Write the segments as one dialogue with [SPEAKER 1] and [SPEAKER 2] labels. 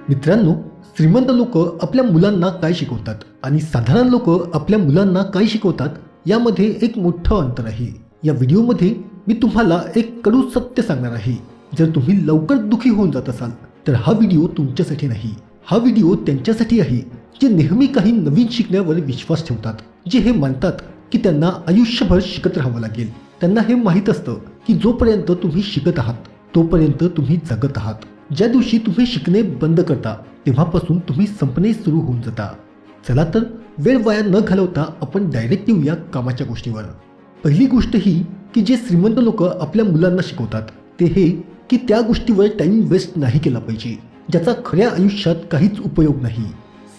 [SPEAKER 1] मित्रांनो, श्रीमंत लोक आपल्या मुलांना काय शिकवतात आणि साधारण लोक आपल्या मुलांना काय शिकवतात यामध्ये एक मोठं अंतर आहे. या व्हिडिओमध्ये मी तुम्हाला एक कडू सत्य सांगणार आहे. जर तुम्ही लवकर दुखी होऊन जात असाल तर हा व्हिडिओ तुमच्यासाठी नाही. हा व्हिडिओ त्यांच्यासाठी आहे जे नेहमी काही नवीन शिकण्यावर विश्वास ठेवतात, जे हे मानतात की त्यांना आयुष्यभर शिकत राहावं लागेल. त्यांना हे माहीत असतं की जोपर्यंत तुम्ही शिकत आहात तोपर्यंत तुम्ही जगत आहात. ज्या दिवशी तुम्ही शिकणे बंद करता तेव्हापासून तुम्ही संपणे सुरू होऊन जाता. चला तर वेळ वाया न घालवता आपण डायरेक्ट येऊया कामाच्या गोष्टीवर. पहिली गोष्ट ही की जे श्रीमंत लोक आपल्या मुलांना शिकवतात ते हे की त्या गोष्टीवर टाइम वेस्ट नाही केला पाहिजे ज्याचा खऱ्या आयुष्यात काहीच उपयोग नाही.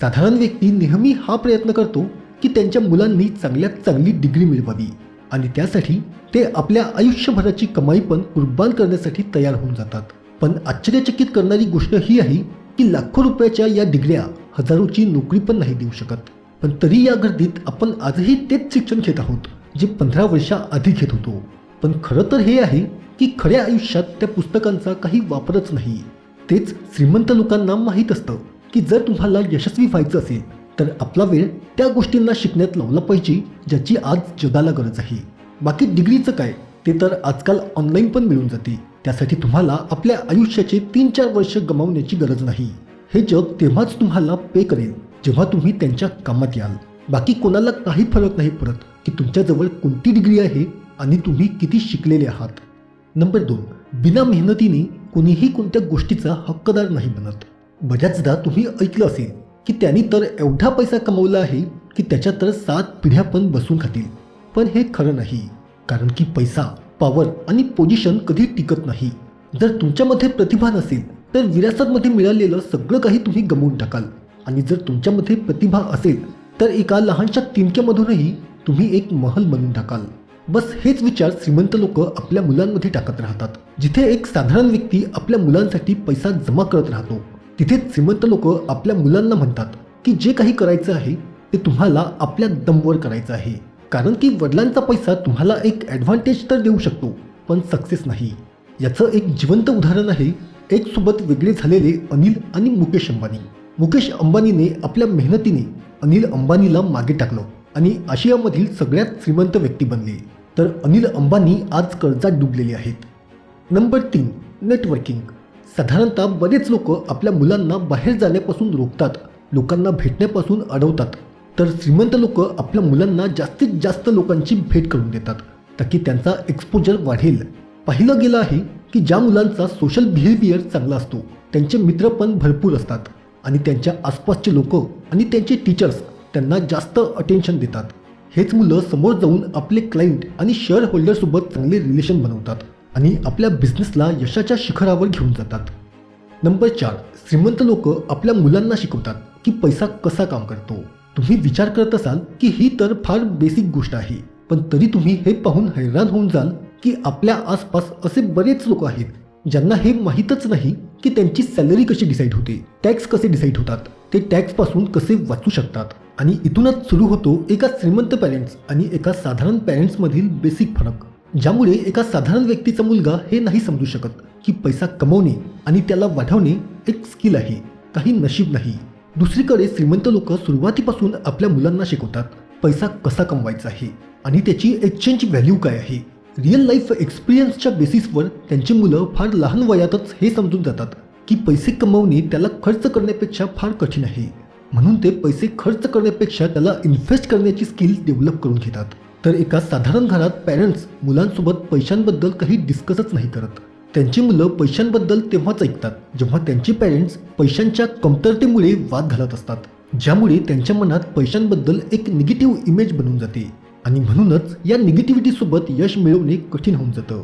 [SPEAKER 1] साधारण व्यक्ती नेहमी हा प्रयत्न करतो की त्यांच्या मुलांनी चांगल्यात चांगली डिग्री मिळवावी आणि त्यासाठी ते आपल्या आयुष्यभराची कमाई पण कुर्बान करण्यासाठी तयार होऊन जातात. पण आश्चर्यचकित करणारी गोष्ट ही आहे की लाखो रुपयाच्या या डिग्र्या हजारोची नोकरी पण नाही देऊ शकत. पण तरी या गर्दीत आपण आजही तेच शिक्षण घेत आहोत जे 15 वर्षाआधी घेत होतो. पण खरं तर हे आहे की खऱ्या आयुष्यात त्या पुस्तकांचा काही वापरच नाही. तेच श्रीमंत लोकांना माहीत असतं की जर तुम्हाला यशस्वी व्हायचं असेल तर आपला वेळ त्या गोष्टींना शिकण्यात लावला पाहिजे ज्याची आज जगाला गरज आहे. बाकी डिग्रीचं काय, ते तर आजकाल ऑनलाईन पण मिळून जाते. त्यासाठी तुम्हाला आपल्या आयुष्याचे 3-4 वर्ष गमावण्याची गरज नाही. हे जग तेव्हाच तुम्हाला पे करेल जेव्हा तुम्ही त्यांच्या कामात याल. बाकी कोणाला काही फरक नाही पडत की तुमच्याजवळ कोणती डिग्री आहे आणि तुम्ही किती शिकलेले आहात. नंबर 2, बिना मेहनतीने कोणीही कोणत्या गोष्टीचा हक्कदार नाही बनत. बऱ्याचदा तुम्ही ऐकलं असेल की त्यांनी तर एवढा पैसा कमवला आहे की त्याच्या तर 7 पिढ्या पण बसून खातील. पण हे खरं नाही, कारण की पैसा, पॉवर आणि पोझिशन कधी टिकत नाही. जर तुमच्यामध्ये प्रतिभा नसेल तर विरासतमध्ये मिळालेलं सगळं काही तुम्ही गमावून टाकाल. आणि जर तुमच्यामध्ये प्रतिभा असेल तर एका लहानशा तिनक्यामधूनही तुम्ही एक महल बनवून टाकाल. बस हेच विचार श्रीमंत लोक आपल्या मुलांमध्ये टाकत राहतात. जिथे एक साधारण व्यक्ती आपल्या मुलांसाठी पैसा जमा करत राहतो तिथेच श्रीमंत लोक आपल्या मुलांना म्हणतात की जे काही करायचं आहे ते तुम्हाला आपल्या दमवर करायचं आहे. कारण की वडिलांचा पैसा तुम्हाला एक ॲडव्हान्टेज तर देऊ शकतो पण सक्सेस नाही. याचं एक जिवंत उदाहरण आहे एक सोबत वेगळे झालेले अनिल आणि मुकेश अंबानी. मुकेश अंबानीने आपल्या मेहनतीने अनिल अंबानीला मागे टाकलं आणि आशियामधील सगळ्यात श्रीमंत व्यक्ती बनले. तर अनिल अंबानी आज कर्जात डुबलेले आहेत. Number 3, networking. साधारणतः बरेच लोक आपल्या मुलांना बाहेर जाण्यापासून रोखतात, लोकांना भेटण्यापासून अडवतात. तर श्रीमंत लोक आपल्या मुलांना जास्तीत जास्त लोकांची भेट करून देतात ताकी त्यांचा एक्सपोजर वाढेल. पाहिलं गेलं आहे की ज्या मुलांचा सोशल बिहेवियर चांगला असतो त्यांचे मित्र पण भरपूर असतात आणि त्यांच्या आसपासचे लोक आणि त्यांचे टीचर्स त्यांना जास्त अटेन्शन देतात. हेच मुलं समोर जाऊन आपले क्लायंट आणि शेअर होल्डरसोबत चांगले रिलेशन बनवतात आणि आपल्या बिझनेसला यशाच्या शिखरावर घेऊन जातात. नंबर 4, श्रीमंत लोक आपल्या मुलांना शिकवतात की पैसा कसा काम करतो. तुम्ही विचार करत असाल की ही तर फार बेसिक गोष्ट आहे, पण तरी तुम्ही हे पाहून हैराण होऊन जाल की आपल्या आसपास असे बरेच लोक आहेत ज्यांना हे माहीतच नाही की त्यांची सॅलरी कशी डिसाईड होते, टॅक्स कसे डिसाईड होतात, ते टॅक्सपासून कसे वाचू शकतात. आणि इथूनच सुरू होतो एका श्रीमंत पॅरेंट्स आणि एका साधारण पॅरेंट्समधील बेसिक फरक, ज्यामुळे एका साधारण व्यक्तीचा मुलगा हे नाही समजू शकत की पैसा कमवणे आणि त्याला वाढवणे एक स्किल आहे, काही नशीब नाही. दुसरीकडे श्रीमंत लोक सुरुवातीपासून आपल्या मुलांना शिकवतात पैसा कसा कमवायचा आहे आणि त्याची एक्सचेंज व्हॅल्यू काय आहे. रिअल लाईफ एक्सपिरियन्सच्या बेसिसवर त्यांची मुलं फार लहान वयातच हे समजून जातात की पैसे कमवणे त्याला खर्च करण्यापेक्षा फार कठीण आहे. म्हणून ते पैसे खर्च करण्यापेक्षा त्याला इन्व्हेस्ट करण्याची स्किल डेव्हलप करून घेतात. तर एका साधारण घरात पॅरेंट्स मुलांसोबत पैशांबद्दल काही डिस्कसच नाही करत. त्यांची मुलं पैशांबद्दल तेव्हाच ऐकतात जेव्हा त्यांचे पॅरेंट्स पैशांच्या कमतरतेमुळे वाद घालत असतात, ज्यामुळे त्यांच्या मनात पैशांबद्दल एक निगेटिव्ह इमेज बनून जाते आणि म्हणूनच या निगेटिव्हिटीसोबत यश मिळवणे कठीण होऊन जातं.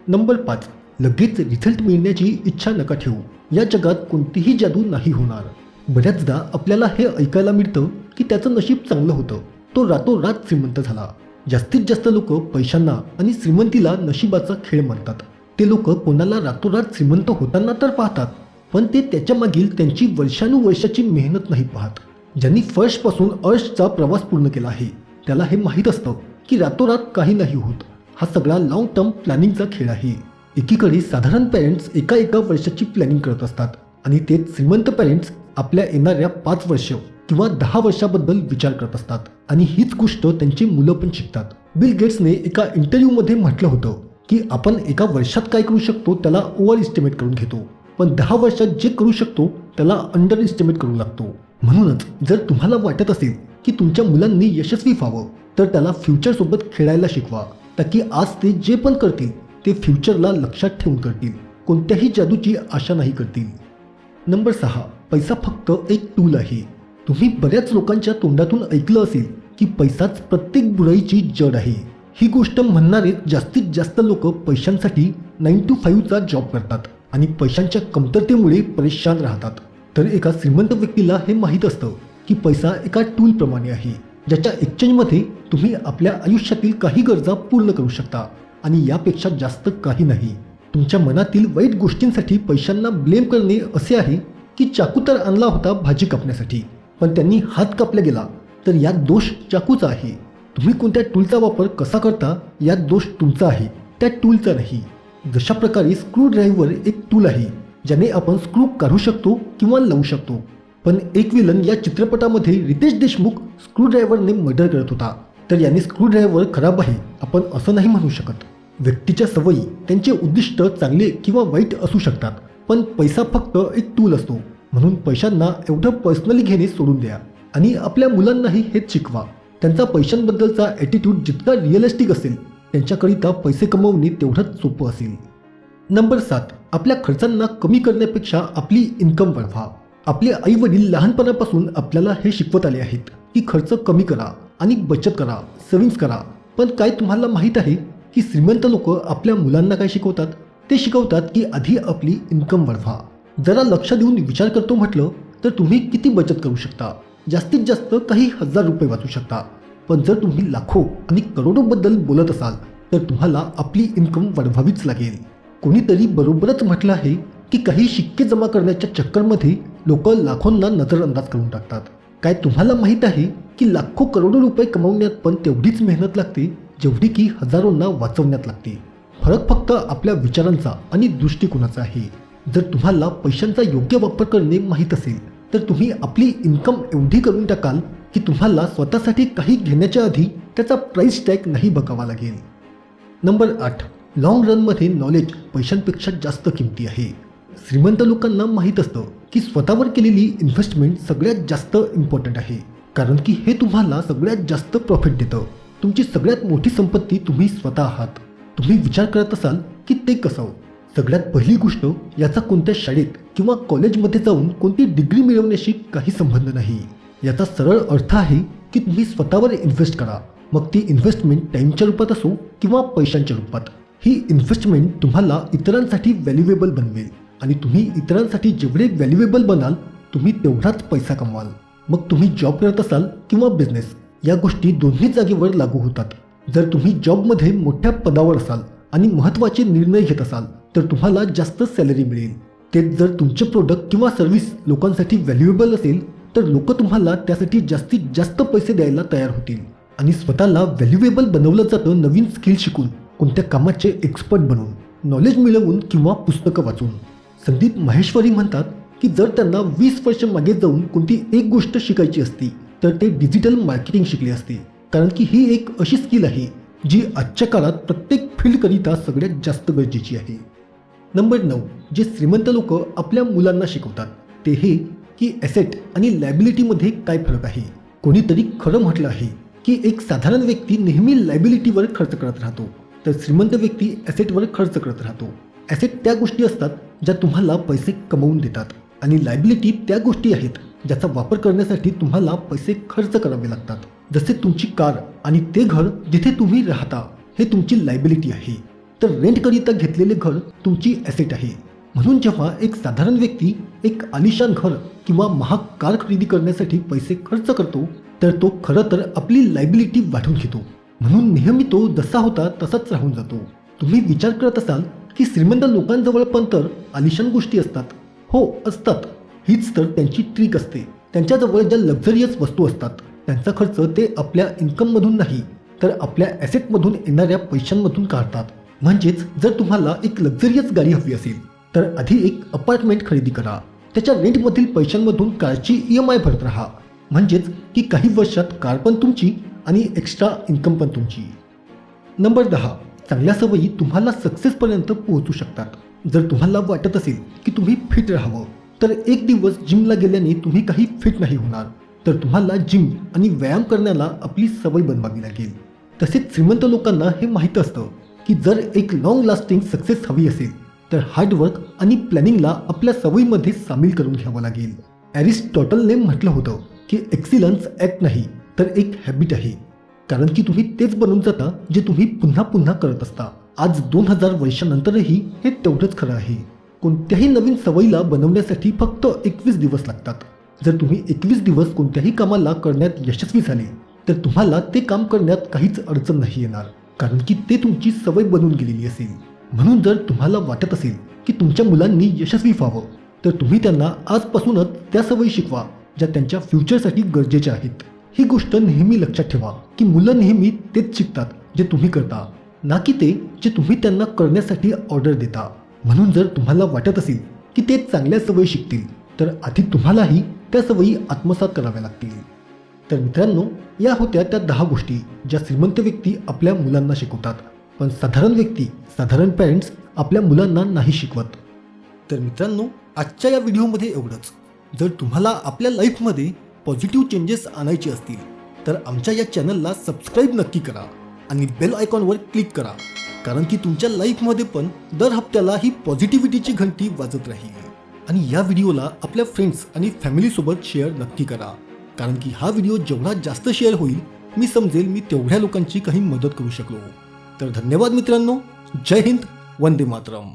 [SPEAKER 1] नंबर 5, लगेच रिझल्ट मिळण्याची इच्छा नका ठेवू. या जगात कोणतीही जादू नाही होणार. बऱ्याचदा आपल्याला हे ऐकायला मिळतं की त्याचं नशीब चांगलं होतं, तो रातोरात श्रीमंत झाला. जास्तीत जास्त लोक पैशांना आणि श्रीमंतीला नशिबाचा खेळ म्हणतात. ते लोक कोणाला रातोरात श्रीमंत होताना तर पाहतात, पण ते त्याच्या मागील त्यांची वर्षानुवर्षाची मेहनत नाही पाहत. ज्यांनी फर्स्टपासून अर्शचा प्रवास पूर्ण केला आहे त्याला हे माहीत असतं की रातोरात काही नाही होत. हा सगळा लॉंग टर्म प्लॅनिंगचा खेळ आहे. एकीकडे साधारण पॅरेंट्स एका वर्षाची प्लॅनिंग करत असतात आणि तेच श्रीमंत पेरेंट्स आपल्या येणाऱ्या 5 वर्ष किंवा 10 वर्षाबद्दल विचार करत असतात आणि हीच गोष्ट त्यांची मुलं पण शिकतात. बिल गेट्सने एका इंटरव्ह्यूमध्ये म्हटलं होतं की आपण एका वर्षात काय करू शकतो त्याला ओव्हर इस्टिमेट करून घेतो, पण 10 वर्षात जे करू शकतो त्याला अंडर इस्टिमेट करू लागतो. म्हणूनच जर तुम्हाला वाटत असेल की तुमच्या मुलांनी यशस्वी व्हावं तर त्याला फ्युचरसोबत खेळायला शिकवा, ताकी आज ते जे पण करतील ते फ्युचरला लक्षात ठेवून करतील, कोणत्याही जादूची आशा नाही करतील. नंबर 6, पैसा फक्त एक टूल आहे. तुम्ही बऱ्याच लोकांच्या तोंडातून ऐकलं असेल की पैसाच प्रत्येक बुराईची जड आहे. ही गोष्ट म्हणणारे जास्तीत जास्त लोक पैशांसाठी 9 to 5 चा जॉब करतात आणि पैशांच्या कमतरतेमुळे परेशान राहतात. तर एका श्रीमंत व्यक्तीला हे माहीत असतं की पैसा एका टूलप्रमाणे आहे, ज्याच्या एक्सचेंजमध्ये तुम्ही आपल्या आयुष्यातील काही गरजा पूर्ण करू शकता आणि यापेक्षा जास्त काही नाही. तुमच्या मनातील वाईट गोष्टींसाठी पैशांना ब्लेम करणे असे आहे की चाकू तर आणला होता भाजी कापण्यासाठी, पण त्यांनी हात कापला गेला, तर यात दोष चाकूचा आहे. तुम्ही कोणत्या टूलचा वापर कसा करता यात दोष तुमचा आहे, त्या टूलचा नाही. जशा प्रकारे स्क्रू ड्रायव्हर एक टूल आहे ज्याने आपण स्क्रू काढू शकतो किंवा लावू शकतो, पण एक विलन या चित्रपटामध्ये रितेश देशमुख स्क्रू ड्रायव्हरने मर्डर करत होता, तर याने स्क्रू ड्रायव्हर खराब आहे आपण असं नाही म्हणू शकत. व्यक्तीच्या सवयी, त्यांचे उद्दिष्ट चांगले किंवा वाईट असू शकतात, पण पैसा फक्त एक टूल असतो. म्हणून पैशांना एवढं पर्सनली घेणे सोडून द्या आणि आपल्या मुलांनाही हेच शिकवा. त्यांचा पैशांबद्दलचा ॲटिट्यूड जितका रिअलिस्टिक असेल त्यांच्याकरिता पैसे कमवणे तेवढंच सोपं असेल. नंबर 7, आपल्या खर्चांना कमी करण्यापेक्षा आपली इन्कम वाढवा. आपले आई वडील लहानपणापासून आपल्याला हे शिकवत आले आहेत की खर्च कमी करा आणि बचत करा, सेव्हिंग्स करा. पण काय तुम्हाला माहीत आहे की श्रीमंत लोक आपल्या मुलांना काय शिकवतात? ते शिकवतात की आधी आपली इन्कम वाढवा. जरा लक्ष देऊन विचार करतो म्हटलं तर तुम्ही किती बचत करू शकता? जास्तीत जास्त काही हजार रुपये वाचू शकता. पण जर तुम्ही लाखो आणि करोडोबद्दल बोलत असाल तर तुम्हाला आपली इन्कम वाढवावीच लागेल. कोणीतरी बरोबरच म्हटलं आहे की काही शिक्के जमा करण्याच्या चक्करमध्ये लोक लाखोंना नजरअंदाज करून टाकतात. काय तुम्हाला माहीत आहे की लाखो करोडो रुपये कमवण्यात पण तेवढीच मेहनत लागते जेवढी की हजारोंना वाचवण्यात लागते. फरक फक्त आपल्या विचारांचा आणि दृष्टिकोनाचा आहे. जर तुम्हाला पैशांचा योग्य वापर करणे माहीत असेल तर तुम्ही आपली इन्कम एवढी करून टाकाल की तुम्हाला स्वतःसाठी काही घेण्याच्या आधी त्याचा प्राईस टॅग नाही बघावा लागेल. नंबर 8, लॉंग रनमध्ये नॉलेज पैशांपेक्षा जास्त किमती आहे. श्रीमंत लोकांना माहीत असतं की स्वतःवर केलेली इन्व्हेस्टमेंट सगळ्यात जास्त इम्पॉर्टंट आहे, कारण की हे तुम्हाला सगळ्यात जास्त प्रॉफिट देतं. तुमची सगळ्यात मोठी संपत्ती तुम्ही स्वतः आहात. तुम्ही विचार करत असाल की ते कसं? सगळ्यात पहिली गोष्ट, याचा कोणत्या शाळेत किंवा कॉलेजमध्ये जाऊन कोणती डिग्री मिळवण्याशी काही संबंध नाही. याचा सरळ अर्थ आहे की तुम्ही स्वतःवर इन्व्हेस्ट करा, मग ती इन्व्हेस्टमेंट टाईमच्या रूपात असो किंवा पैशांच्या रूपात. ही इन्व्हेस्टमेंट तुम्हाला इतरांसाठी व्हॅल्युएबल बनवेल आणि तुम्ही इतरांसाठी जेवढे व्हॅल्युएबल बनाल तुम्ही तेवढाच पैसा कमवाल. मग तुम्ही जॉब करत असाल किंवा बिझनेस, या गोष्टी दोन्ही जागेवर लागू होतात. जर तुम्ही जॉबमध्ये मोठ्या पदावर असाल आणि महत्त्वाचे निर्णय घेत असाल तर तुम्हाला जास्त सॅलरी मिळेल. तेच जर तुमचे प्रोडक्ट किंवा सर्व्हिस लोकांसाठी व्हॅल्युएबल असेल तर लोक तुम्हाला त्यासाठी जास्तीत जास्त पैसे द्यायला तयार होतील. आणि स्वतःला व्हॅल्युएबल बनवलं जातं नवीन स्किल शिकून, कोणत्या कामाचे एक्सपर्ट बनून, नॉलेज मिळवून किंवा पुस्तकं वाचून. संदीप माहेश्वरी म्हणतात की जर त्यांना 20 वर्ष मागे जाऊन कोणती एक गोष्ट शिकायची असती तर ते डिजिटल मार्केटिंग शिकले असते, कारण की ही एक अशी स्किल आहे जी आजच्या काळात प्रत्येक फील्डकरिता सगळ्यात जास्त गरजेची आहे. नंबर 9, जे श्रीमंत लोक आपल्या मुलांना शिकवतात ते हे की ॲसेट आणि लायबिलिटीमध्ये काय फरक आहे. कोणीतरी खरं म्हटलं आहे की एक साधारण व्यक्ती नेहमी लायबिलिटीवर खर्च करत राहतो, तर श्रीमंत व्यक्ती ॲसेटवर खर्च करत राहतो. ॲसेट त्या गोष्टी असतात ज्या तुम्हाला पैसे कमवून देतात आणि लायबिलिटी त्या गोष्टी आहेत ज्याचा वापर करण्यासाठी तुम्हाला पैसे खर्च करावे लागतात. जसे तुमची कार आणि ते घर जिथे तुम्ही राहता हे तुमची लायबिलिटी आहे, तर रेंटकरिता घेतलेले घर तुमची ॲसेट आहे. म्हणून जेव्हा एक साधारण व्यक्ती एक आलिशान घर किंवा महाग कार खरेदी करण्यासाठी पैसे खर्च करतो तर तो खरं तर आपली लायबिलिटी वाढवून घेतो. म्हणून नेहमी तो जसा होता तसाच राहून जातो. तुम्ही विचार करत असाल की श्रीमंत लोकांजवळ पण तर आलिशान गोष्टी असतात. हो, असतात. हीच तर त्यांची ट्रिक असते. त्यांच्याजवळ ज्या लक्झरियस वस्तू असतात त्यांचा खर्च ते आपल्या इन्कममधून नाही तर आपल्या ॲसेटमधून येणाऱ्या पैशांमधून काढतात. म्हणजेच जर तुम्हाला एक लक्झरियस गाडी हवी असेल तर आधी एक अपार्टमेंट खरेदी करा, त्याच्या रेंटमधील पैशांमधून कारची EMI भरत राहा. म्हणजेच की काही वर्षात कार पण तुमची आणि एक्स्ट्रा इन्कम पण तुमची. नंबर 10. चांगल्या सवयी तुम्हाला सक्सेसपर्यंत पोहोचू शकतात. जर तुम्हाला वाटत असेल की तुम्ही फिट राहावं, तर एक दिवस जिमला गेल्याने तुम्ही काही फिट नाही होणार. तर तुम्हाला जिम आणि व्यायाम करण्याला आपली सवय बनवावी लागेल. तसेच श्रीमंत लोकांना हे माहीत असतं की जर एक लॉंग लास्टिंग सक्सेस हवी असेल तर हार्डवर्क आणि प्लॅनिंगला आपल्या सवयीमध्ये सामील करून घ्यावं लागेल. ॲरिस्टॉटलने म्हटलं होतं की एक्सिलन्स ॲक्ट नाही तर एक हॅबिट आहे. कारण की तुम्ही तेच बनवून जाता जे तुम्ही पुन्हा पुन्हा करत असता. आज 2000 वर्षानंतरही हे तेवढंच खरं आहे. कोणत्याही नवीन सवयीला बनवण्यासाठी फक्त 21 दिवस लागतात. जर तुम्ही 21 दिवस कोणत्याही कामाला करण्यात यशस्वी झाले तर तुम्हाला ते काम करण्यात काहीच अडचण नाही येणार. कारण की ते तुमची सवय बनून गेलेली असेल. म्हणून जर तुम्हाला वाटत असेल की तुमच्या मुलांनी यशस्वी व्हावं तर तुम्ही त्यांना आजपासूनच त्या सवयी शिकवा ज्या त्यांच्या फ्युचरसाठी गरजेच्या आहेत. ही गोष्ट नेहमी लक्षात ठेवा की मुलं नेहमी तेच शिकतात जे तुम्ही करता, ना की ते जे तुम्ही त्यांना करण्यासाठी ऑर्डर देता. म्हणून जर तुम्हाला वाटत असेल की ते चांगल्या सवयी शिकतील तर आधी तुम्हालाही त्या सवयी आत्मसात कराव्या लागतील. तर मित्रांनो, या होत्या त्या 10 गोष्टी ज्या श्रीमंत व्यक्ती आपल्या मुलांना शिकवतात, पण साधारण व्यक्ती, साधारण पॅरेंट्स आपल्या मुलांना नाही शिकवत. तर मित्रांनो, आजच्या या व्हिडिओमध्ये एवढंच. जर तुम्हाला आपल्या लाईफमध्ये पॉझिटिव्ह चेंजेस आणायचे असतील तर आमच्या या चॅनलला सबस्क्राईब नक्की करा आणि बेल आयकॉनवर क्लिक करा. कारण की तुमच्या लाईफमध्ये पण दर हप्त्याला ही पॉझिटिव्हिटीची घंटी वाजत राहील. आणि या व्हिडिओला आपल्या फ्रेंड्स आणि फॅमिलीसोबत शेअर नक्की करा. कारण की हा व्हिडिओ जेवढा जास्त शेअर होईल मी समजेल मी तेवढ्या लोकांची काही मदत करू शकलो. तर धन्यवाद मित्रांनो. जय हिंद. वंदे मातरम.